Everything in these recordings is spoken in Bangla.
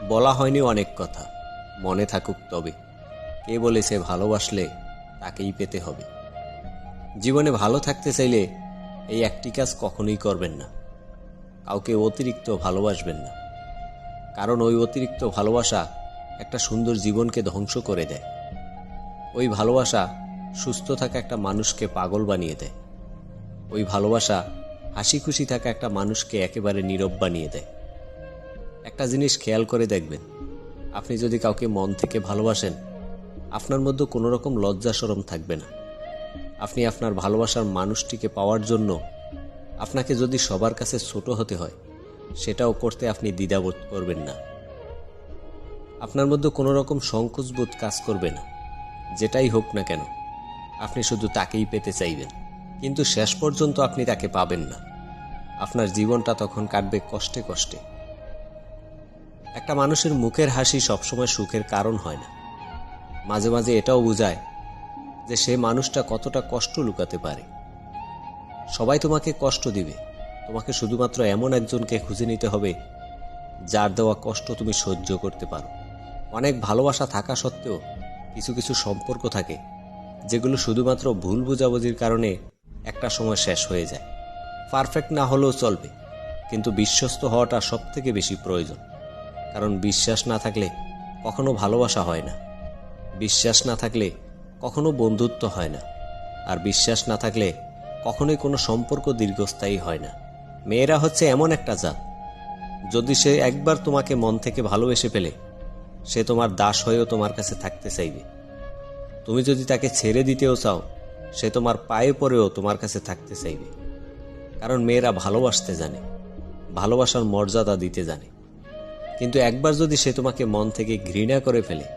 বলা হয়নি অনেক কথা, মনে থাকুক তবে। কে বলেছে ভালোবাসলে তাকেই পেতে হবে। জীবনে ভালো থাকতে চাইলে এই একটি কাজ কখনোই করবেন না, কাউকে অতিরিক্ত ভালোবাসবেন না। কারণ ওই অতিরিক্ত ভালোবাসা একটা সুন্দর জীবনকে ধ্বংস করে দেয়। ওই ভালোবাসা সুস্থ থাকা একটা মানুষকে পাগল বানিয়ে দেয়। ওই ভালোবাসা হাসি খুশি থাকা একটা মানুষকে একেবারে নীরব বানিয়ে দেয়। একটা জিনিস খেয়াল করে দেখবেন, আপনি যদি কাউকে মন থেকে ভালোবাসেন, আপনার মধ্যে কোনো রকম লজ্জা শরম থাকবে না। আপনি আপনার ভালোবাসার মানুষটিকে পাওয়ার জন্য আপনাকে যদি সবার কাছে ছোট হতে হয়, সেটাও করতে আপনি দ্বিধাবোধ করবেন না। আপনার মধ্যে কোনো রকম সংকোচবোধ কাজ করবে না। যেটাই হোক না কেন, আপনি শুধু তাকেই পেতে চাইবেন, কিন্তু শেষ পর্যন্ত আপনি তাকে পাবেন না। আপনার জীবনটা তখন কাটবে কষ্টে কষ্টে। একটা মানুষের মুখের হাসি সবসময় সুখের কারণ হয় না। মাঝে মাঝে এটাও বোঝায় যে সে মানুষটা কতটা কষ্ট লুকাতে পারে। সবাই তোমাকে কষ্ট দিবে, তোমাকে শুধুমাত্র এমন একজনকে খুঁজে নিতে হবে যার দেওয়া কষ্ট তুমি সহ্য করতে পারো। অনেক ভালোবাসা থাকা সত্ত্বেও কিছু কিছু সম্পর্ক থাকে যেগুলো শুধুমাত্র ভুল বোঝাবুঝির কারণে একটা সময় শেষ হয়ে যায়। পারফেক্ট না হলেও চলবে, কিন্তু বিশ্বস্ত হওয়াটা সবথেকে বেশি প্রয়োজন। কারণ বিশ্বাস না থাকলে কখনো ভালোবাসা হয় না, বিশ্বাস না থাকলে কখনো বন্ধুত্ব হয় না, আর বিশ্বাস না থাকলে কখনোই কোনো সম্পর্ক দীর্ঘস্থায়ী হয় না। মেয়েরা হচ্ছে এমন একটা জাত, যদি সে একবার তোমাকে মন থেকে ভালোবেসে ফেলে, সে তোমার দাস হয়েও তোমার কাছে থাকতে চাইবে। তুমি যদি তাকে ছেড়ে দিতেও চাও, সে তোমার পায়ে পড়েও তোমার কাছে থাকতে চাইবে। কারণ মেয়েরা ভালোবাসতে জানে, ভালোবাসার মর্যাদা দিতে জানে। কিন্তু একবার যদি সে তোমাকে মন থেকে ঘৃণা করে ফেলে,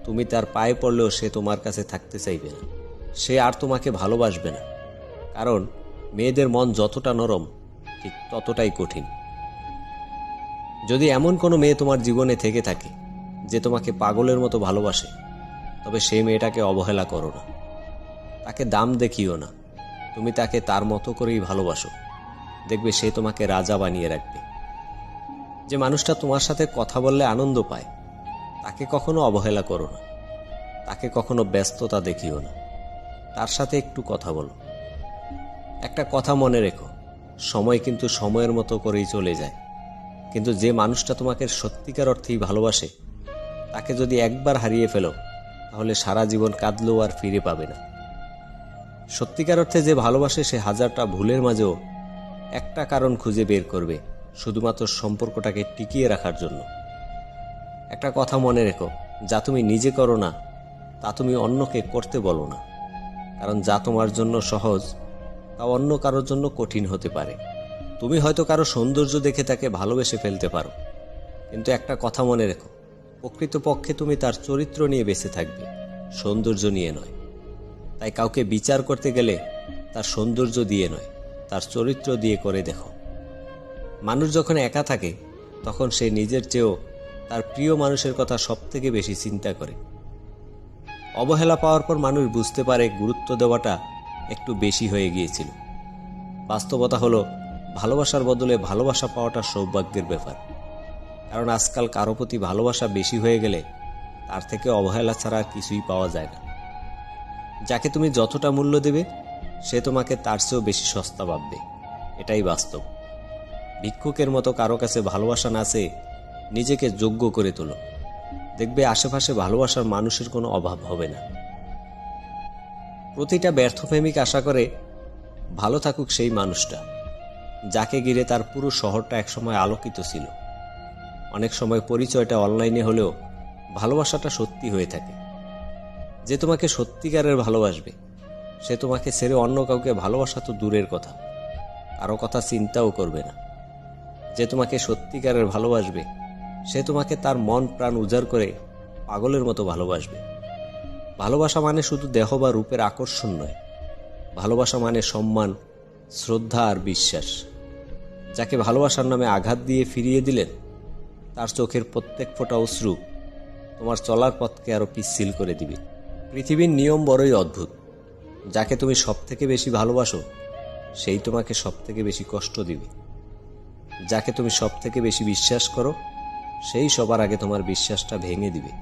তুমি তার পায়ে পড়লেও সে তোমার কাছে থাকতে চাইবে না, সে আর তোমাকে ভালোবাসবে না। কারণ মেয়েদের মন যতটা নরম, ঠিক ততটাই কঠিন। যদি এমন কোনো মেয়ে তোমার জীবনে থেকে থাকে যে তোমাকে পাগলের মতো ভালোবাসে, তবে সেই মেয়েটাকে অবহেলা করো না, তাকে দাম দেখিও না। তুমি তাকে তার মতো করেই ভালোবাসো, দেখবে সে তোমাকে রাজা বানিয়ে রাখবে। যে মানুষটা তোমার সাথে কথা বললে আনন্দ পায়, তাকে কখনো অবহেলা করো না, তাকে কখনো ব্যস্ততা দেখিও না, তার সাথে একটু কথা বলো। একটা কথা মনে রেখো, সময় কিন্তু সময়ের মতো করেই চলে যায়। কিন্তু যে মানুষটা তোমাকে সত্যিকার অর্থেই ভালোবাসে, তাকে যদি একবার হারিয়ে ফেলো, তাহলে সারা জীবন কাঁদলেও আর ফিরে পাবে না। সত্যিকার অর্থে যে ভালোবাসে, সে হাজারটা ভুলের মাঝেও একটা কারণ খুঁজে বের করবে, শুধুমাত্র সম্পর্কটাকে টিকিয়ে রাখার জন্য। একটা কথা মনে রেখো, যা তুমি নিজে করো না, তা তুমি অন্যকে করতে বলো না। কারণ যা তোমার জন্য সহজ, তা অন্য কারোর জন্য কঠিন হতে পারে। তুমি হয়তো কারো সৌন্দর্য দেখে তাকে ভালোবেসে ফেলতে পারো, কিন্তু একটা কথা মনে রেখো, প্রকৃতপক্ষে তুমি তার চরিত্র নিয়ে বেঁচে থাকবে, সৌন্দর্য নিয়ে নয়। তাই কাউকে বিচার করতে গেলে তার সৌন্দর্য দিয়ে নয়, তার চরিত্র দিয়ে করে দেখো। মানুষ যখন একা থাকে, তখন সে নিজের চেয়েও তার প্রিয় মানুষের কথা সবথেকে বেশি চিন্তা করে। অবহেলা পাওয়ার পর মানুষ বুঝতে পারে গুরুত্ব দেওয়াটা একটু বেশি হয়ে গিয়েছিল। বাস্তবতা হলো, ভালোবাসার বদলে ভালোবাসা পাওয়াটা সৌভাগ্যের ব্যাপার। কারণ আজকাল কারো প্রতি ভালোবাসা বেশি হয়ে গেলে তার থেকে অবহেলা ছাড়া আর কিছুই পাওয়া যায় না। যাকে তুমি যতটা মূল্য দেবে, সে তোমাকে তার চেয়েও বেশি সস্তা ভাববে, এটাই বাস্তব। ভিক্ষুকের মতো কারো কাছে ভালোবাসা না চেয়ে নিজেকে যোগ্য করে তোলো, দেখবে আশেপাশে ভালোবাসার মানুষের কোনো অভাব হবে না। প্রতিটা ব্যর্থ প্রেমিক আশা করে ভালো থাকুক সেই মানুষটা, যাকে ঘিরে তার পুরো শহরটা একসময় আলোকিত ছিল। অনেক সময় পরিচয়টা অনলাইনে হলেও ভালোবাসাটা সত্যি হয়ে থাকে। যে তোমাকে সত্যিকারের ভালোবাসবে, সে তোমাকে ছেড়ে অন্য কাউকে ভালোবাসা তো দূরের কথা, কারো কথা চিন্তাও করবে না। যে তোমাকে সত্যিকারের ভালোবাসবে, সে তোমাকে তার মন প্রাণ উজাড় করে পাগলের মতো ভালোবাসবে। ভালোবাসা মানে শুধু দেহ বা রূপের আকর্ষণ নয়, ভালোবাসা মানে সম্মান, শ্রদ্ধা আর বিশ্বাস। যাকে ভালোবাসার নামে আঘাত দিয়ে ফিরিয়ে দিলেন, তার চোখের প্রত্যেক ফোঁটা অশ্রু তোমার চলার পথকে আরো পিচ্ছিল করে দিবে। পৃথিবীর নিয়ম বড়ই অদ্ভুত। যাকে তুমি সবথেকে বেশি ভালোবাসো, সেই তোমাকে সবথেকে বেশি কষ্ট দিবে। যাকে তুমি সবথেকে বেশি বিশ্বাস করো, সেই সবার আগে তোমার বিশ্বাসটা ভেঙে দিবে।